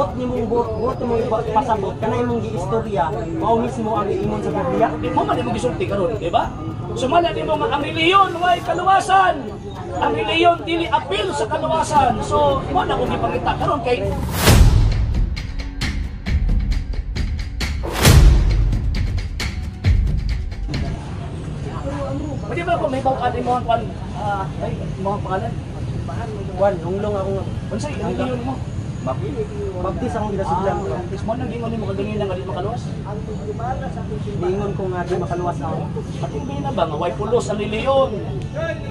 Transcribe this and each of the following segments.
buot nimong pasabot kanay imong giistorya mao mismo ang iimon sa Biblia. Di mo man imong gisulti karon, di ba? Sumala di mo nga ang reliyon way kaluwasan. Ang reliyon dili apil sa kaluwasan. So, mo na kung ipangita karon kay Pwede ba kung may bawaan mo ang kwan? Ay, mga pangalan? Kwan, hunglong ako nga. Unsay reliyon mo? Baptis akong ginasudlan. Is mo nang ingon mo kadungin nga di makaluwas? Niingon ko nga di makaluwas ako. Patimbi na ba nga way pulos ang reliyon?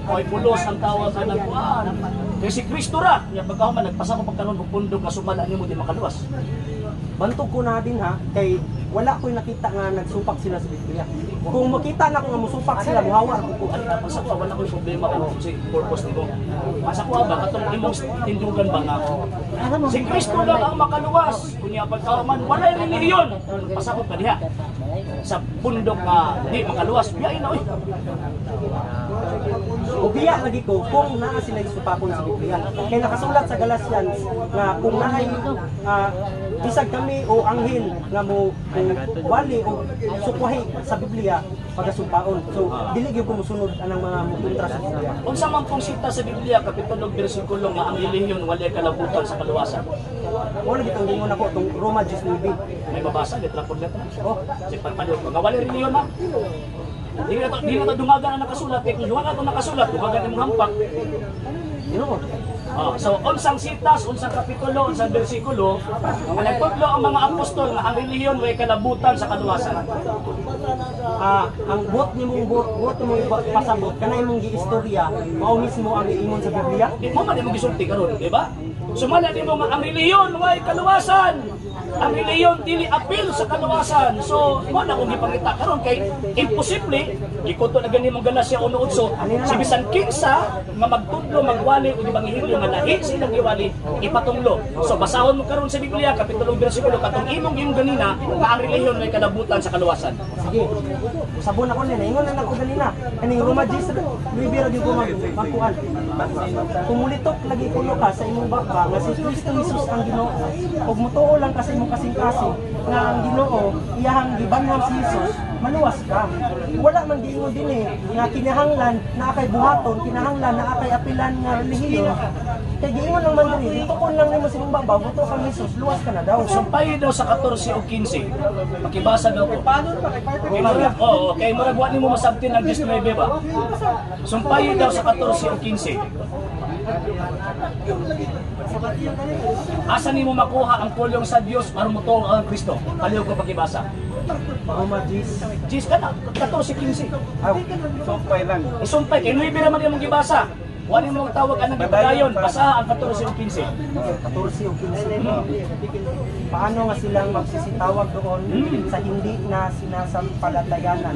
Way pulos ang tawag sa nagkuan. Kay si Kristo ra, nya pagkahuman nagpasa ko pagkaron og pundok nga sumala nimo di makaluwas. Bantog ko na din ha, kay wala ko'y nakita nga nagsupak sila sa Biblia. Kung makita na ko nga musupak sila, muhawa ko. Ano na sa kuha wala ko'y problema kung si purpose nimo. Sa kuha ba katong imong tindugan ba nga ako? Si Kristo lang ang makaluwas. Kunya pagkahuman walay reliyon. Pasakop ka diha. Sa pundok nga di makaluwas, biyain na oy. Ubiya lagi ko kung naa sila isupakon sa Biblia. Kaya nakasulat sa Galatians nga kung naay bisag kami o anghel nga mo wali o sukwahi sa Biblia pagasumpaon. So dili gyud ko mosunod anang mga mukontra sa Biblia. Unsa man pong sita sa Biblia kapitulo bersikulo nga ang reliyon walay kalabutan sa kaluwasan. Wala gitong gingon ako tong Roma 19. May babasa letra por letra. Oh, si pagpalyo nga walay reliyon na. Di na to dungagan ang nakasulat kay kung dungagan to nakasulat dungagan imong hampak. Ginoo. So, unsang sitas, unsang kapitulo, unsang bersikulo, nagtudlo ang mga apostol nga ang reliyon way kalabutan sa kaluwasan. Ang buot nimong pasabot kanay imong giistorya mao mismo ang iimon sa Biblia. Di mo man imong gisulti karon, di ba? Sumala di mo nga ang reliyon way kaluwasan. Ang reliyon dili apil sa kaluwasan. So, mo na kung ipangita karon kay imposible gikuto na gani mong Galacia 1:8 si bisan kinsa nga magtudlo magwali o ebanghelyo nga lahi sa ilang giwali ipatunglo. So basahon mo karon sa Biblia kapitulo bersikulo katong imong ganina nga ang reliyon may kalabutan sa kaluwasan. Sige. Sabon ako nila. Ingon na ako ganina. Kaning Roma 10 bibira gyud ko magkuan. Kumulitok lagi kuno ka sa imong baka nga si Kristo Jesus ang Ginoo. Ug mutuo lang kasi imong kasing-kasing nga ang Ginoo iyahang gibanham si Jesus maluwas ka. Wala man giingon dinhi nga kinahanglan na kay buhaton, kinahanglan na kay apilan nga relihiyon. Kay giingon lang man dinhi, tukon lang nimo sa imong baba, buto kang Jesus, luwas ka na daw. Sumpay daw sa 14 o 15. Makibasa daw ko. Paano ba kay murag wa nimo masabtin ang 19 ba? Sumpay daw sa 14 o 15. Asa nimo makuha ang pulyong sa Dios para motuo ang Kristo? Paliw ko pakibasa. Roma 10. Jis ka na, 14-15. Sumpay lang. Isumpay, kay Nuibe naman yung gibasa. Wala mo tawag ka ng gibadayon, basa ang 14-15. 14 o 15. Paano nga silang magsisitawag doon sa hindi na sinasampalatayanan?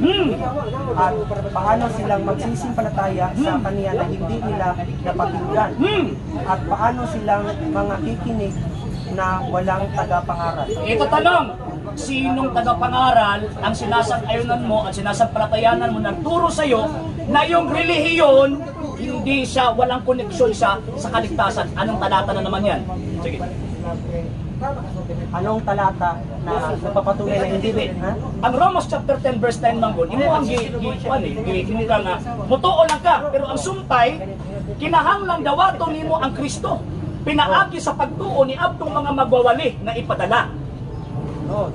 At paano silang magsisimpalataya sa kaniya na hindi nila napakinggan? At paano silang mga kikinig na walang tagapangaral? Ito tanong, sinong tagapangaral ang sinasang-ayunan mo at sinasampalatayanan mo nagturo sa iyo na yung relihiyon hindi siya, walang koneksyon siya sa kaligtasan? Anong talata na naman yan? Sige. Anong talata na nagpapatunay na hindi ha? Ang Romans chapter 10 verse 9 manggon, imo ang gihinuga nga mutuo lang ka, pero ang sumpay kinahanglan dawaton nimo ang Kristo. Pinaagi sa pagtuo ni abtong mga magwawali na ipadala.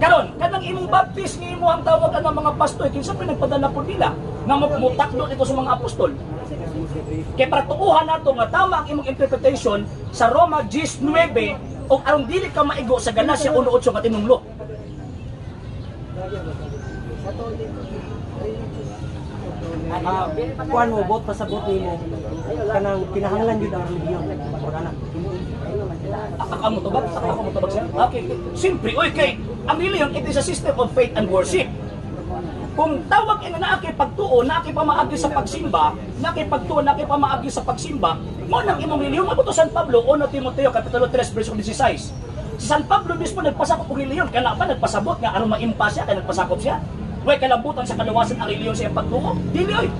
Karon, kanang imong baptis nimo ang tawagan ng mga pastor, kinsa pinagpadala po nila nga mutakdo ito sa mga apostol. Kay para tuuhan nato nga tama ang imong interpretation sa Roma 19 o aron dili ka maigo sa Galacia 1:8 nga tinunglo. Kuan mo bot pasabot nimo kanang kinahanglan jud ang relihiyon. Ana. Ako mo tubag? Ako mo tubag siya? Okay. Simpre, oy kay ang relihiyon it is a system of faith and worship. Kung tawag ina na kay pagtuo, na kay pamaagi sa pagsimba, na kay pagtuo, na kay pamaagi sa pagsimba, mo nang imong relihiyon mabuto San Pablo 1 Timoteo kapitulo 3 verse 16. Si San Pablo mismo nagpasakop og relihiyon, kana pa nagpasabot nga aron maimpa siya kay nagpasakop siya. Way kalabutan sa kaluwasan ang relihiyon sa iyang pagtuo. Dili oy.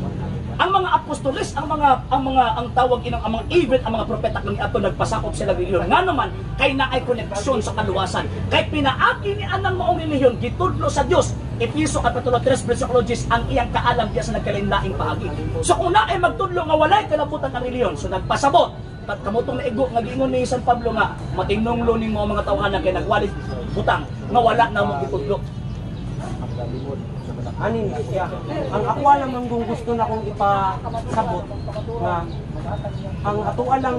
Ang mga apostoles, ang tawag inang ang mga event, ang mga propeta kung ato nagpasakop sila relihiyon. Nga naman kay naay koneksyon sa kaluwasan. Kay pinaagi ni anang maong relihiyon gitudlo sa Dios. Episo kapitulo 3 versículo 10 ang iyang kaalam diya sa nagkalain-laing paagi. So kung naay magtudlo nga walay kalabutan ang relihiyon, so nagpasabot tat kamutong naigo nga giingon ni San Pablo nga matinunglo ning mga tawhanan kay nagwalit butang nga wala na mo gitudlo. Anin, ang ako naman kung gusto na kong ipasabot nga ang atoa lang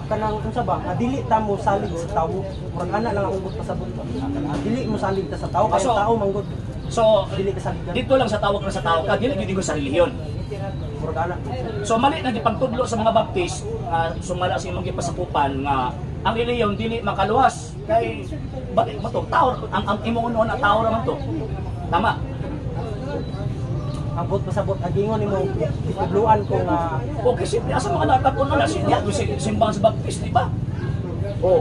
kanang unsa ba nga dili ta mo salig sa tawo murag ana lang akong pasabot dili mo salig ta sa tawo kay tao manggod so dili ka salig dito lang sa tawag na sa tao ka dili gyud sa relihiyon murag ana so mali na gipangtudlo sa mga baptist sumala sa imong gipasakupan nga ang relihiyon dili makaluwas kay balik mo to tao ang imong unon na tao ra man to tama ang pasabot agingon nimo itudluan ko nga okay simple asa mga natakon na siya simbang sa baptist di ba oh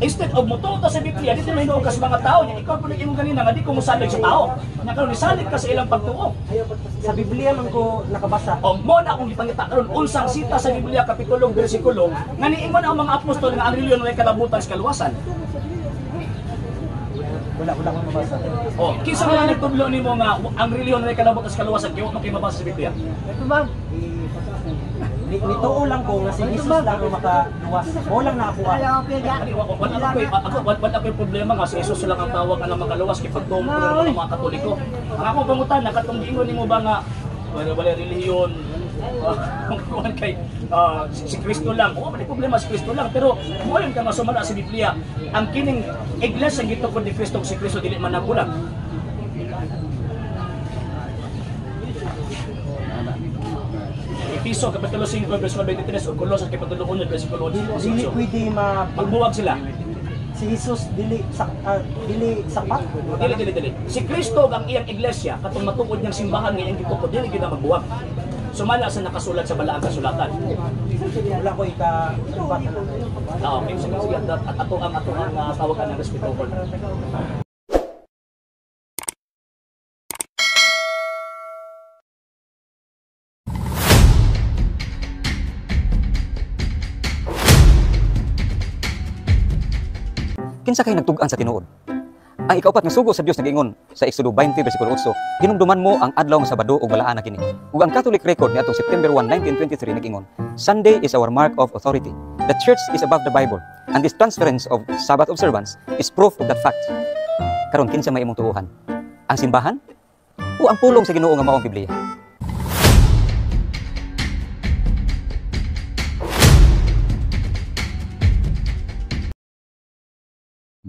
instead of moto ta sa Biblia dito may hinuog ka sa mga tao niya ikaw pud imong ganina nga di ko mosalig sa tao nya karon nisalig ka sa ilang pagtuo sa Biblia man ko nakabasa o mo na akong ipangita karon unsang sita sa Biblia kapitulo bersikulo nga niingon ang mga apostol nga ang relihiyon way kalabutan sa kaluwasan. Wala ko mabasa. Oh, kinsa man nagtudlo nimo nga ang relihiyon ay kalabutan sa kaluwasan kay wa man kay mabasa sa Biblia? Ito ma'am. Nituo lang ko nga si Jesus lang ang makaluwas. Mo lang na ako. Wala ko problema nga si Jesus lang ang tawag nga makaluwas kay pagtuo ng mga Katoliko. Ang ako pangutan nakatong ingon nimo ba nga wala relihiyon kung kay si Kristo lang. Oo, may problema si Kristo lang. Pero muling ka nga sumala sa Biblia. Ang kining iglesia gitukod ni Kristo si Kristo dili man nagulang. Episo kapitulo 5 verse 23 o Colosas kapitulo 1 versikulo 8. Dili pwede magbuwag sila. Si Jesus dili sapat. Dili. Si Kristo ang iyang iglesia katong matuod niyang simbahan nga iyang gitukod dili gyud na magbuwag. Sumala sa nakasulat sa balaang kasulatan. Wala ko ika-upat na. Okay, sige. At ato ang tawagan ng respeto ko. Kinsa kay nagtug-an sa tinuod? Ang ikaupat nga sugo sa Dios nag-ingon sa Exodo 20 bersikulo 8, hinumduman mo ang adlaw nga Sabado ug balaan na kini. Ug ang Catholic record niadtong September 1, 1923 nag-ingon, Sunday is our mark of authority. The church is above the Bible, and this transference of Sabbath observance is proof of that fact. Karon kinsa may imong tuuhan? Ang simbahan o ang pulong sa Ginoo nga mao ang Biblia?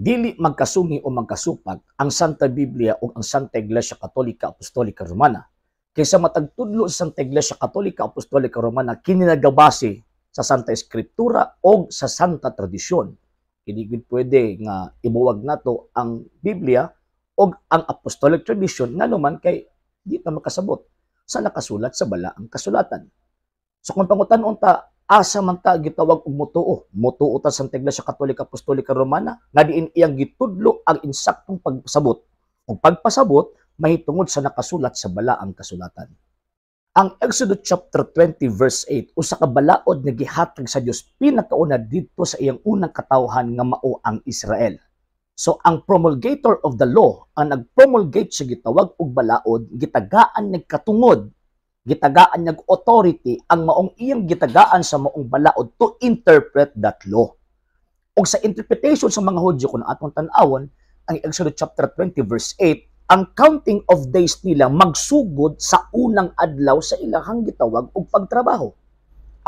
Dili magkasungi o magkasupag ang Santa Biblia o ang Santa Iglesia Katolika Apostolika Romana kaysa matagtudlo sa Santa Iglesia Katolika Apostolika Romana kini nagabase sa Santa Eskriptura o sa Santa Tradisyon. Kini gid pwede nga ibuwag nato ang Biblia o ang Apostolic Tradition nga naman kay di ta makasabot sa nakasulat sa balaang kasulatan. So kung pangutan-on ta asa man ta gitawag og motuo ta sa Iglesia Katolika Apostolika Romana nga diin iyang gitudlo ang insaktong pagpasabot ug pagpasabot mahitungod sa nakasulat sa balaang kasulatan. Ang Exodus chapter 20 verse 8 usa ka balaod nga gihatag sa Dios pinakauna didto sa iyang unang katawhan nga mao ang Israel. So ang promulgator of the law ang nagpromulgate sa gitawag og balaod gitagaan nagkatungod gitagaan nag authority ang maong iyang gitagaan sa maong balaod to interpret that law. Og sa interpretation sa mga Hudyo kung atong tan-awon ang Exodus chapter 20 verse 8, ang counting of days nila magsugod sa unang adlaw sa ilahang gitawag og pagtrabaho.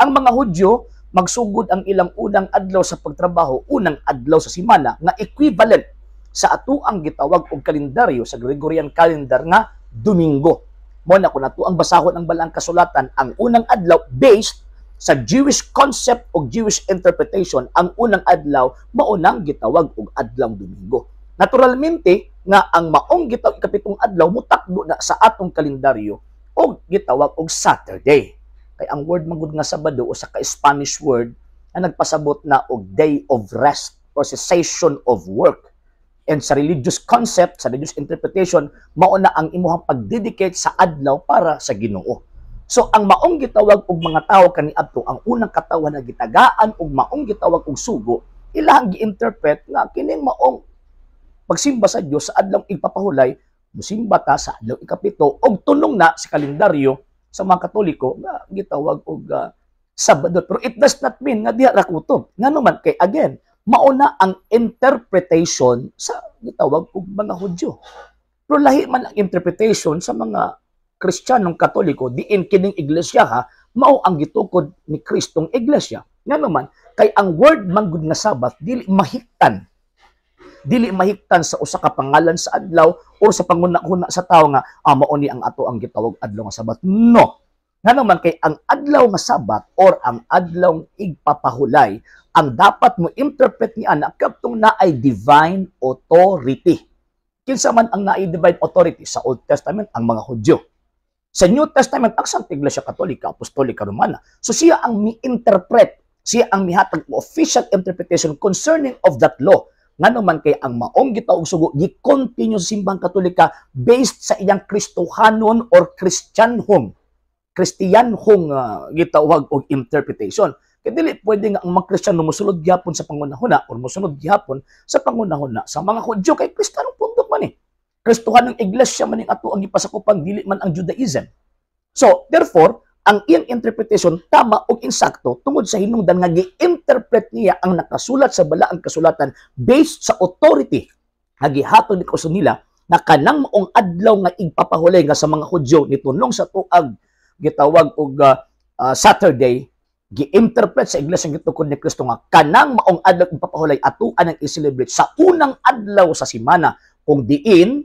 Ang mga Hudyo magsugod ang ilang unang adlaw sa pagtrabaho, unang adlaw sa semana nga equivalent sa atuang gitawag og kalendaryo sa Gregorian calendar nga Domingo. Mo na kung nato ang basahon ang balaang kasulatan, ang unang adlaw based sa Jewish concept o Jewish interpretation, ang unang adlaw maunang gitawag og adlawng Domingo. Naturalmente nga ang maong gitawag ikapitong adlaw mutakdo na sa atong kalendaryo og gitawag og Saturday. Kay ang word magud nga Sabado o sa ka-Spanish word na nagpasabot na og day of rest or cessation of work. And sa religious concept, sa religious interpretation, mao na ang imuhang pag-dedicate sa adlaw para sa Ginoo. So ang maong gitawag og mga tawo kaniadto, ang unang katawan na gitagaan og maong gitawag og sugo, ilahang gi-interpret nga kining maong pagsimba sa Dios sa adlaw igpapahulay, musimba ta sa adlaw ikapito og tunong na sa kalendaryo sa mga Katoliko nga gitawag og Sabado. Pero it does not mean nga diha ra kutob. Ngano man kay again, mauna ang interpretation sa gitawag og mga Hudyo. Pero lahi man ang interpretation sa mga Kristiyanong Katoliko, diin kining iglesia ha, mao ang gitukod ni Kristong iglesia. Nga naman, kay ang word manggod nga Sabat, dili mahiktan. Dili mahiktan sa usa ka pangalan sa adlaw o sa panguna-una sa tao nga, mao ni ang ato ang gitawag adlaw nga Sabat. No. Nga naman, kay ang adlaw nga Sabat or ang adlaw igpapahulay, ang dapat mo interpret ni ana kadtong naay divine authority. Kinsa man ang naay divine authority sa Old Testament, ang mga Hudyo. Sa New Testament, ang Santa Iglesia Katolika, Apostolika, Romana. So siya ang mi-interpret, siya ang mihatag official interpretation concerning of that law. Nga naman kay ang maong gitawag sugo, gi-continue sa simbang Katolika based sa iyang Kristohanon or Christianhong gitawag og interpretation. Kaya dili pwede nga ang mga Kristiyano musulod gyapon sa pangunahuna or musunod gyapon sa pangunahuna sa mga Hudyo kay Kristiyanong pundok man eh. Kristohan ng iglesia man ato ang gipasakupan, dili man ang Judaism. So, therefore, ang iyang interpretation tama o insakto tungod sa hinungdan nga gi-interpret niya ang nakasulat sa balaang kasulatan based sa authority nga gihatod ni kauso nila na kanang maong adlaw nga igpapahulay nga sa mga Hudyo nitunong sa tuag gitawag og Saturday, gi-interpret sa iglesia gitukod ni Kristo nga kanang maong adlaw igpapahulay atuan ang i-celebrate sa unang adlaw sa semana kung diin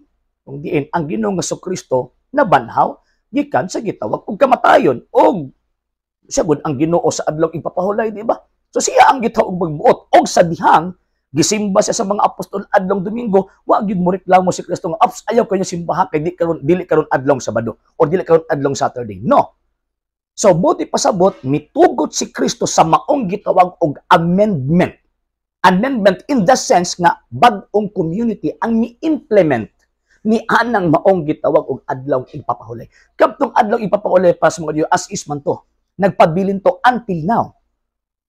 ang Ginoong Jesucristo nabanhaw gikan sa gitawag og kamatayon og sagud ang Ginoo sa adlaw ipapahulay, di ba? So siya ang gitawag magbuot og sa dihang gisimba siya sa mga apostol adlaw Domingo, wa gyud mo reklamo si Kristo nga ayaw kayo simbahan kay dili karon adlaw Sabado or dili karon adlaw Saturday. No. So buti pasabot mitugot si Kristo sa maong gitawag og amendment. Amendment in the sense nga bag-ong community ang ni-implement ni anang maong gitawag og adlaw ipapahulay. Kadtong adlaw ipapahulay pa sa mga Diyo as is man to. Nagpabilin to until now.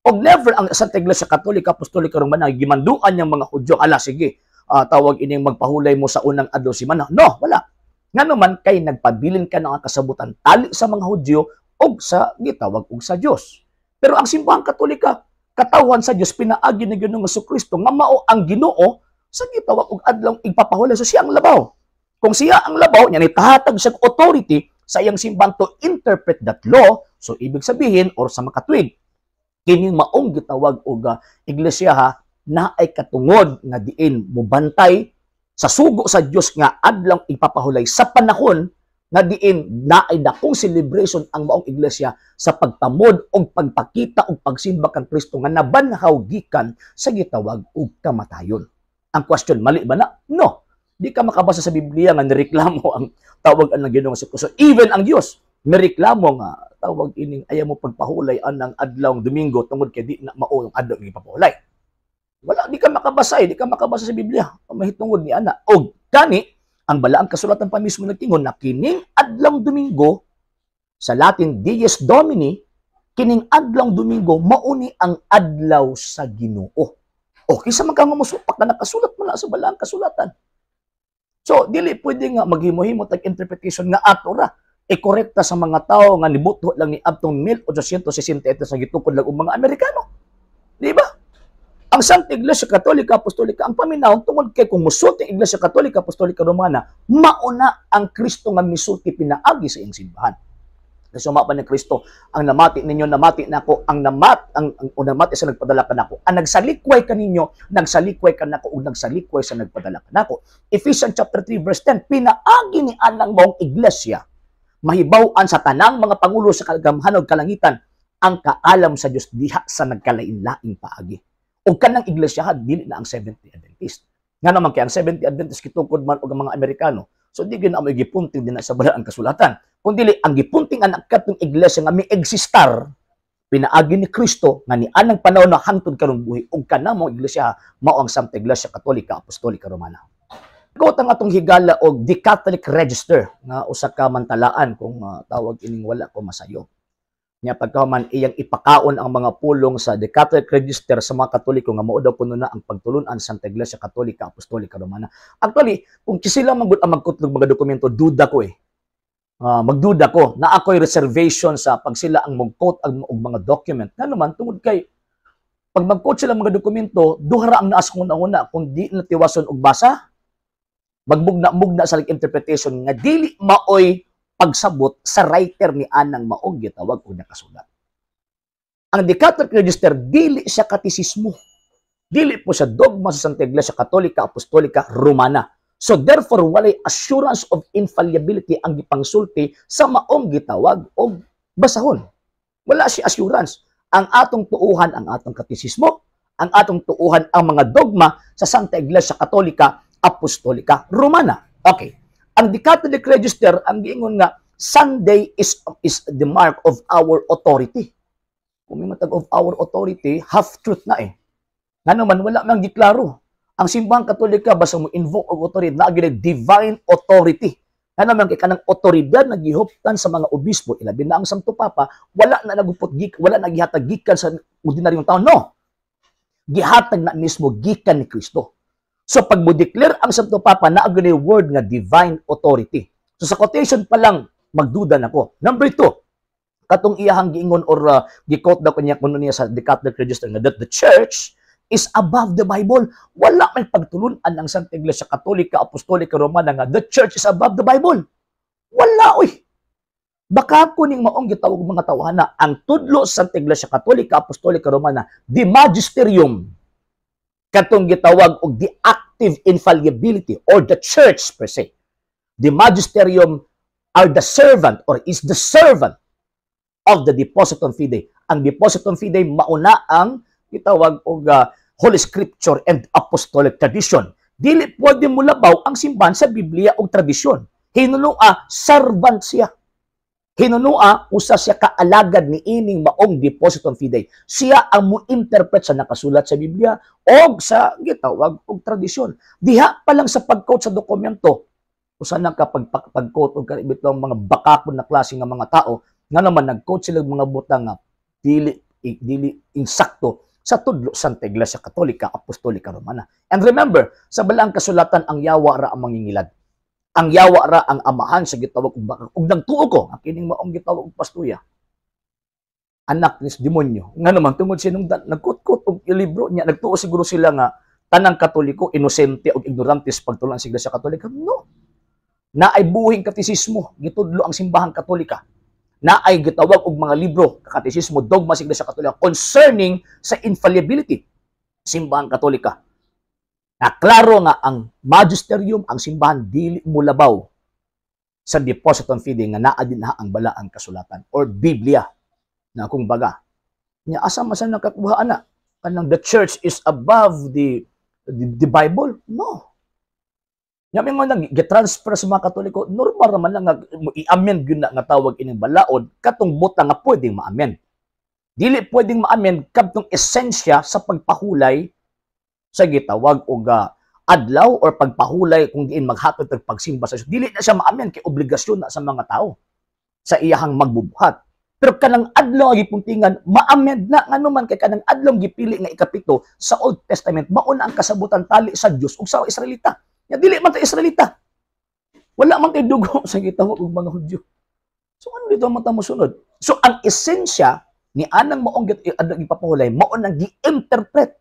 Og never ang Santa Iglesia Katolika Apostolika Romana gimanduan yang mga Hudyo, ala sige, tawag ining magpahulay mo sa unang adlaw semana. No, wala. Ngano man kay nagpabilin ka ng kasabutan tali sa mga Hudyo og sa gitawag og sa Dios. Pero ang simbahang Katolika, katawan sa Dios pinaagi ni Ginoong Jesucristo nga mao ang Ginoo sa gitawag og adlaw ipapahulay. So siya ang labaw. Kung siya ang labaw, niya nitahatag siya authority sa iyang simbang to interpret that law. So, ibig sabihin, or sa makatwid, kining maong gitawag og iglesia ha, na ay katungod nga diin mubantay sa sugo sa Dios nga adlaw ipapahulay sa panahon nga diin na ay dakong celebration ang maong iglesia sa pagtamod o pagpakita o pagsimba kang Kristo nga nabanhaw gikan sa gitawag og kamatayon. Ang question, mali ba na? No. Di ka makabasa sa Biblia nga nireklamo ang tawag ang Ginoong Jesucristo. Even ang Dios nireklamo nga tawag ining ayaw mo pagpahulay anang adlaw Domingo tungod kay di na mao ang adlaw ipapahulay. Wala, di ka makabasa, di ka makabasa sa Biblia. Mahitungod ni ana. Og gani ang balaang kasulatan pa mismo nagtingon na kining adlaw Domingo sa Latin Dies Domini, kining adlaw Domingo mauni ang adlaw sa Ginoo. O kisa man ka mamusupak na nakasulat mo na sa balaang kasulatan. So, dili pwede nga maghimo-himo tag interpretation nga ato ra korekta sa mga tao nga nibuto lang ni adtong 1868 sa gitukod lang og mga Amerikano. Di ba? Ang Santa Iglesia Katolika Apostolika ang paminahon tungod kay kung musulti Iglesia Katolika Apostolika Romana, mauna ang Kristo nga misulti pinaagi sa iyang simbahan. Kasi sumapa ni Kristo, ang namati ninyo, namati nako, ang namati sa nagpadala ka nako. Ang nagsalikway ka ninyo, nagsalikway ka nako, ug nagsalikway sa nagpadala ka nako. Ephesians chapter 3 verse 10, pinaagi ni anang maong iglesia, mahibaw-an sa tanang mga pangulo sa kagamhanog kalangitan, ang kaalam sa Dios diha sa nagkalain-laing paagi. O kanang iglesia dili na ang Seventh-day Adventist. Nga naman kay ang Seventh-day Adventist kitukod man og mga Amerikano. So di gyud na may gipunting din sa balaang kasulatan. Kung dili ang gipunting anak katong iglesia nga mi existar pinaagi ni Kristo nga ni anang panahon na hangtod karong buhi ug kanang mga iglesia mao ang Santa Iglesia Katolika Apostolika Romana. Ko ang atong higala og the Catholic Register nga usa ka mantalaan kung tawag ining wala ko masayo. Nya pagkaman iyang ipakaon ang mga pulong sa the Catholic Register sa mga Katoliko nga mao daw kuno na ang pagtulunan sa Santa Iglesia Katolika Apostolika Romana. Actually, kung sila man gud ang magkutlog mga dokumento, duda ko eh. Magduda ko na ako'y reservation sa pag sila ang mag-quote og mga document. Nga naman tungod kay pag mag-quote sila mga dokumento, duhara ang naas kung una kung di na tiwason og basa, magbugna-mugna sa interpretation nga dili maoy pagsabot sa writer ni anang maong gitawag o nakasulat. Ang The Catholic Register, dili siya katisismo. Dili po siya dogma sa Santa Iglesia Katolika Apostolika Romana. So therefore, walay assurance of infallibility ang gipangsulti sa maong gitawag o basahon. Wala siya assurance. Ang atong tuuhan, ang atong katisismo, ang atong tuuhan, ang mga dogma sa Santa Iglesia Katolika Apostolika Romana. Okay. Ang The Catholic Register, ang giingon nga, Sunday is the mark of our authority. Kung may matag of our authority, half-truth na eh. Nga naman, wala mang giklaro. Ang simbahang Katolika, basta mo invoke og authority, naagin divine authority. Nga naman, kay kanang otoridad na gihuptan sa mga obispo, ilabi na ang Santo Papa, wala na nagupot, wala na gihatag gikan sa ordinaryong tao. No. Gihatag na mismo gikan ni Kristo. So pag mo declare ang Santo Papa na ang word nga divine authority. So sa quotation pa lang magduda nako. Number 2, katong iyahang giingon or gi-quote daw kanya kuno niya sa The Catholic Register nga that the church is above the Bible. Wala may pagtulunan ang Santa Iglesia Katolika Apostolika Romana nga the church is above the Bible. Wala oy. Baka kuning maong gitawag mga tawhana ang tudlo sa Santa Iglesia Katolika Apostolika Romana, the magisterium katong gitawag og the active infallibility or the church per se. The magisterium are the servant or is the servant of the depositum fidei. Ang depositum fidei mauna ang gitawag og Holy Scripture and Apostolic Tradition. Dili pwede mo labaw ang simbahan sa Biblia o tradisyon. Hinunua, servant siya. Hinunua, usa siya kaalagad ni ining maong depositum fidei. Siya ang mo-interpret sa nakasulat sa Biblia o sa gitawag og tradisyon. Diha pa lang sa pag-quote sa dokumento, usa na ka pag-quote og bitong mga bakakon na klase nga mga tao, nga naman nag-quote sila mga butang nga dili insakto sa tudlo Santa Iglesia Katolika Apostolika Romana. And remember, sa balaang kasulatan ang yawa ra ang mangingilad. Ang yawa ra ang amahan sa gitawag og bakak. Ug nagtuo ko, ang kining maong gitawag og pastuya. Anak ni demonyo. Nga naman tungod sinong nagkut-kut og libro niya, nagtuo siguro sila nga tanang Katoliko inosente og ignorante sa pagtulon sa Iglesia Katolika. No. Na ay buhing katisismo gitudlo ang simbahang Katolika. Na ay gitawag og mga libro, katisismo, dogma sa Iglesia Katolika concerning sa infallibility simbahang Katolika. Na klaro nga ang magisterium, ang simbahan dili mo labaw sa depositum fidei nga naa din ang balaang kasulatan or Biblia na kung baga. Nya asa man sa nakakuha ana kanang the church is above the Bible? No. Nya may mga nag-transfer sa mga Katoliko, normal naman lang nga i-amend gyud na nga tawag ining balaod katong butang nga pwedeng ma-amend. Dili pwedeng ma-amend kadtong esensya sa pagpahulay sa gitawag og adlaw or pagpahulay kung diin maghatod og pagsimba sa Dios. Dili na siya ma-amend kay obligasyon na sa mga tao sa iyahang magbubuhat. Pero kanang adlaw gipuntingan ma-amend na nganuman kay kanang adlaw gipili nga ikapito sa Old Testament mao na ang kasabutan tali sa Dios ug sa Israelita. Ya dili man ta Israelita. Wala man tay dugo sa gitawag og mga Hudyo. So ano dito man ta mosunod? So ang esensya ni anang maong gipapahulay mao nang gi-interpret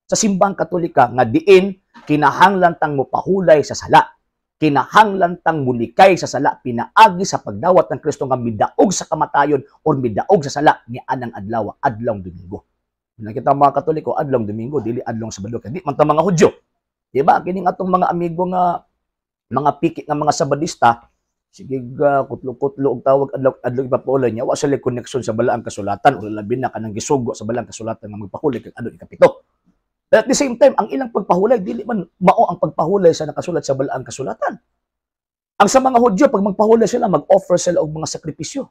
sa simbahang Katolika nga diin kinahanglan tang mopahulay sa sala. Kinahanglan tang mulikay sa sala pinaagi sa pagdawat ng Kristo nga midaog sa kamatayon o midaog sa sala ni anang adlaw, adlawng Domingo. Nakita mga Katoliko adlawng Domingo dili adlawng Sabado kay di man ta mga Hudyo. Di ba kining atong mga amigo nga mga pikit nga mga Sabadista sige kutlo-kutlo og tawag adlaw ipapauloy niya wa sila koneksyon sa balaang kasulatan o labi na kanang gisugo sa balaang kasulatan nga magpahulay kag adlaw ikapito. At the same time, ang ilang pagpahulay, dili man mao ang pagpahulay sa nakasulat sa balaang kasulatan. Ang sa mga Hudyo, pag magpahulay sila, mag-offer sila og mga sakripisyo.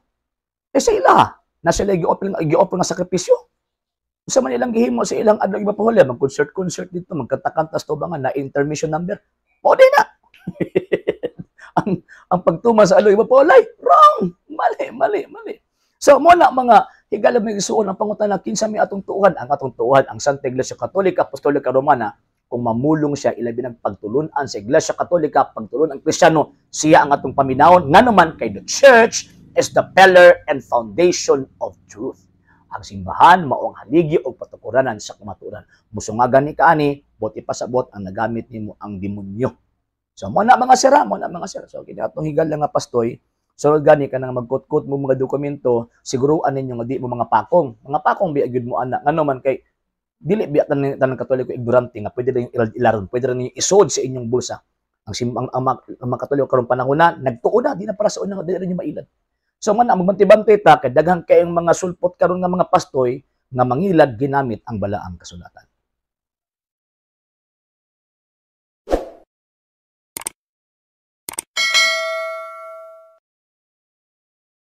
Eh sa ila, na sila gi-offer nga sakripisyo. Sa man ilang gihimo sa ilang adlaw ipapahulay, mag-concert dito, magkanta-kanta sa tubangan na intermission number. O di na. ang pagtuma sa aloy mapolay, wrong, mali. So mo na mga higala may isuon ang pangutana kinsa mi atong tuuhan, ang Santa Iglesia Katolika Apostolika Romana, kung mamulong siya ilabi ng pagtulunan sa Iglesia Katolika, pagtulunan ang Kristiyano, siya ang atong paminawon nganuman kay the church is the pillar and foundation of truth. Ang simbahan mao ang haligi o patukuranan sa kamatuoran. Musungagan ni kaani, buti pasabot ang nagamit nimo ang demonyo. So mo na mga sira. So kini atong higala nga pastoy, so gani ka nang magkutkut mo mga dokumento, siguruan ninyo nga di mo mga pakong. Mga pakong biya gyud mo ana. Nganuman kay dili biya tanang Katoliko ignorante nga pwede rin ilaron, pwede rin isod sa inyong bulsa. Ang mga Katoliko karon panahon na nagtuo na di na para sa unang dili rin mailad. So man magbanti-banti ta kay daghang kayong mga sulpot karon nga mga pastoy nga mangilad ginamit ang balaang kasulatan.